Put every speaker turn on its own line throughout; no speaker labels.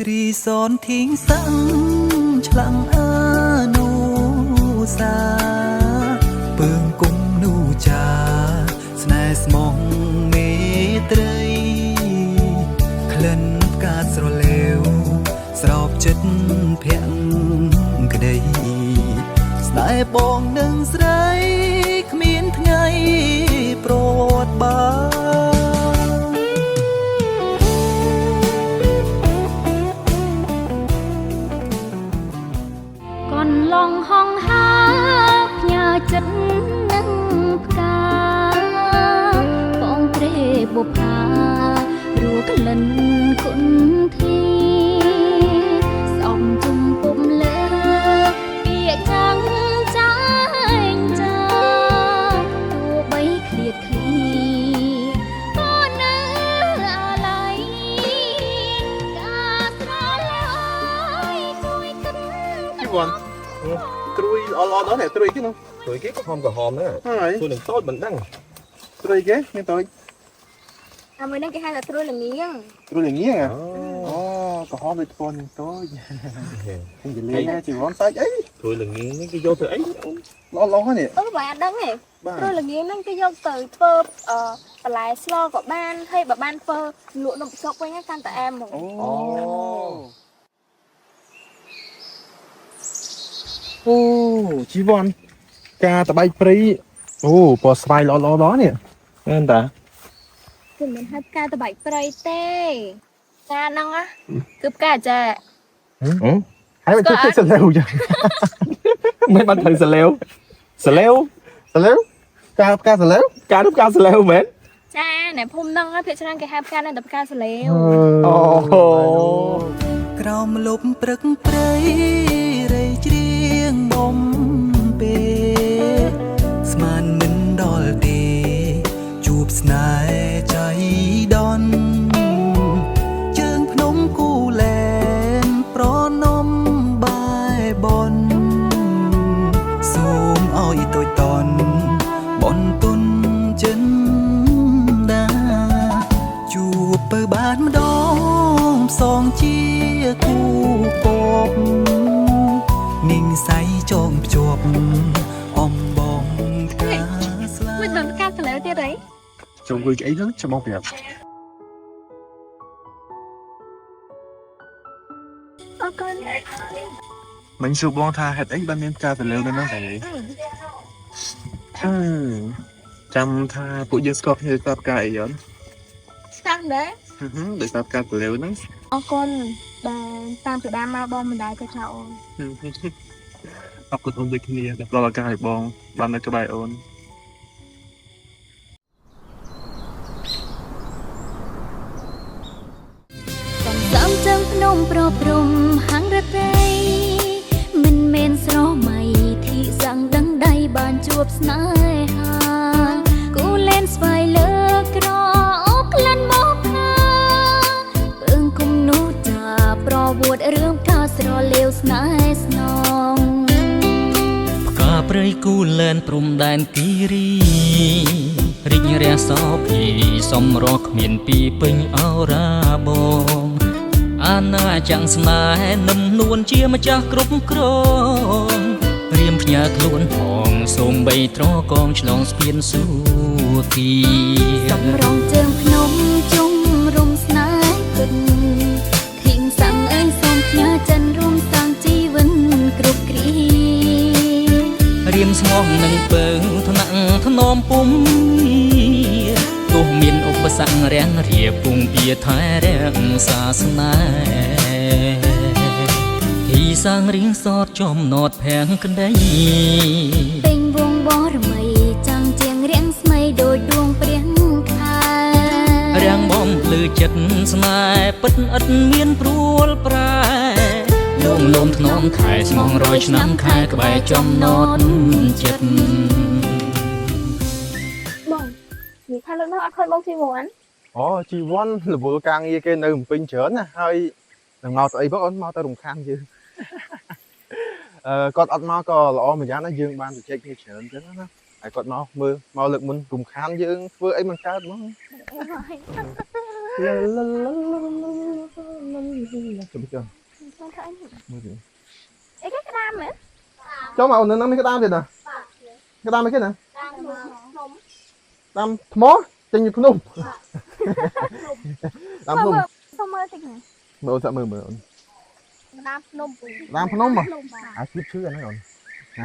រីសនធីងសាំងឆ្លាំងអនុសាពើងគុំនូចាស្នេហ៍ស្មងមេត្រីក្លិនផ្កាស្រលេវស្រោបចិត្តភ័ក្រក្តីស្នេហ៍បងនឹងស្រីគ្មានថ្ងៃប្រត់បា
ឡងហងហាផ្ញើចិត្តនឹងផ្កាបងព្រេបុផារួក្លិនគុនធីសំជុំពុំលើពាក្យខាងចាញ់ចាទោះបីឃ្លាតឃ្លីក៏នៅអាឡ័យការស្រឡាយគួយគិត
ជីវ័នត្រួយអល់ដល់នេះត្រួយគេនោះត្រួយគេក៏ហមក្រហមដែរហើយខ្លួននឹងតូចមិនដឹងត្រួយគេមានតូច
អាមួយនេះគេហៅថាត្រួយល្ងៀង
ត្រួយល្ងៀងអូក្រហមដូចប៉ុនតូចខ្ញុំនិយាយណាជីវ័នសាច់អីត្រួយល្ងៀងនេះគេយកទៅអីឡោះនេះ
បាទអត់ដឹងទេត្រួយល្ងៀងហ្នឹងគេយកទៅធ្វើបន្លែស្លក៏បានហើយបើបានធ្វើលក់នំសុកវិញកាន់តែអែមហ្មង
អូជីវ័នការតបៃព្រីអូពណ៌ស្វាយល្អៗនេះមែនតា
គឺមិនហៅផ្កាតបៃព្រៃទេផ្កាហ្នឹងគឺផ្កាចា
ហើយមិនទៅសលេវចឹងមិនបានទៅសលេវផ្កាសលេវការផ្កាសលេវមែន
ចានៅភូមិហ្នឹងភាគច្រើនគេហៅផ្កាហ្នឹងតែផ្កាសលេវ
អូ
ក្រោមលប់ព្រឹកព្រៃរៃជ្រៀងបំពេស្មានមិនដល់ទេជួបស្នេហ៍ใจដន់ជើងភ្នំគូលែនប្រនំបាយបនសូមឲ្យតូចតនបនទុនចិនដាជួបពើបានម្ដងផ្សងជាគូពពនាងសៃចងភ្ជាប់អំបងផ្កាស្លា
មិនបានផ្កាសលេវទៀតអី
ចុងគួយអីហ្នឹងចាំមកប្រាប់
អរគុណ
មិញសួរបងថាហេតុអីបានមានផ្កាសលេវនៅហ្នឹងតែចាំថាពួកយើងស្គាល់គ្នាតាមផ្កាអីអត់
ស្គាល់ដែរ
ដោយសារផ្កាសលេវហ្នឹង
អរគុណដែលតាមពីដើមមកបងមិនដែរទៅចោលអូន
អរគុណអូនដូចគ្នាដែលផ្ដល់ឱកាសឲ្យបងបាននៅក្បែរអូន
កំសាំចឹងភ្នំប្រព្រំហាងរត្រីមិនមែនស្រស់មៃធីសាំងដឹងដៃបានជួបស្នេហាគូលែនស្វាយលើក្រអូក្លិនមកខាពើងគុំនោះចាប្រវត្តិរឿងការស្រលេវស្នេហ៍ស្នង
ផ្កាព្រៃគូលែនព្រំដែនគិរីរិញរះសោភីសំរស់គ្មានពីពេញអរាបងអាណាចាំងស្នេហ៍នឹមនួនជាម្ចាស់គ្រប់គ្រងរៀមផ្ញើខ្លួនផងសូមបីត្រកងឆ្លងស្ពានសួគ៌
សំរងជើងភ្នំជុំរុំស្នេហ៍ពិតធីងសាំងអើយសូមផ្ញើចិនរួមសាងជីវិតគ្រប់គ្រា
រៀមស្មោះនឹងពើងថ្នាក់ថ្នមពុំទោះមានឧបសគ្គរាំងរាពុងពៀថែរាំងសាសនាទីសាងរៀងសតចំណតភាំងក្ដី
ពេញវងបរមីចាំងជាងរៀងស្មៃដូចដួងព្រាំងខែ
រាំងបំភ្លឺចិត្តស្នេហ៍ពិតឥតមានព្រួលប្រែលងលំថ្នមខែស្មងរយឆ្នាំខែក្បែរចំណតចិត្ត
និយាយថាលើកនោះអត់ឃើញបងជីវ័ន
អូជីវ័នរវល់ការងារគេនៅភ្នំពេញច្រើនណាហើយនឹងមកស្អីបងអូនមកទៅរំខានយើងគាត់អត់មកក៏ល្អម្យ៉ាងណាយើងបានជជែកគ្នាច្រើនចឹងណាហើយគាត់មកមើលមកលើកមុនរំខានយើងធ្វើអីមិនកើតហ្មង
Ê cái đam nữa.
Cho mà nó mấy cái đam gì nè, cái đam mấy cái nè, đam mó, chân như phun đam phun,
Không mơ tình này.
mờ sợ mờ đam phun mà, tiếp chứ anh nói rồi,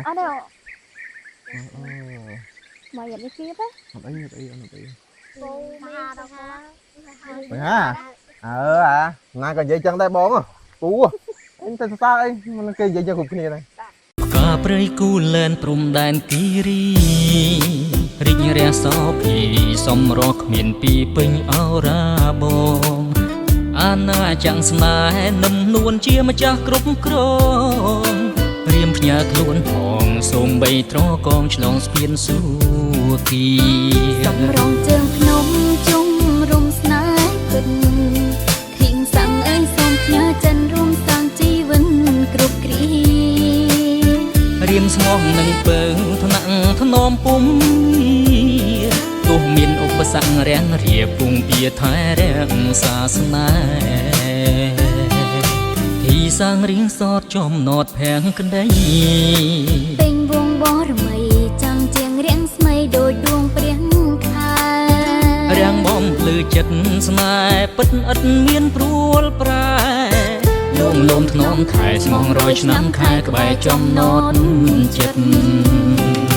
Ở đâu? Mày dẫn đi kia á.
Mày ha, nay còn dây chân tay bón à, cú à, anh tay sao đây, mình kêu dây chân cục kia này.
កាព្រៃគូលែនព្រំដែនគិរីរីករះសោភីសំរកគ្មានពីពេញអរាបងអាណាចាំងស្នេហ៍នឹមនួនជាម្ចាស់គ្រប់គ្រងរៀមផ្ញើខ្លួនផងសូមបីត្រកងឆ្លងស្ពានសួគ៌
Sông rong trường phnom chung rung snái quỳnh Thiên sang ơi sông nhớ chân rung sang chi vinh cục kri
រៀមស្មោះនឹងពើថ្នាក់ធ្នមពុំទោះមានឧបសគ្គរាំងរៀបពុងពៀថែរាំងសាសនាទីសាងរៀងសតចំណតភាំងក្ដី
Tình buông bó mây chẳng chiêng riêng mây đôi đuông priếng khai
រាំងបំភ្លឺចិត្តស្នេហ៍ពិតឥតមានព្រួលប្រែលងលំធ្នមខែស្មងរយឆ្នាំខែក្បែរចំណតចិត្ត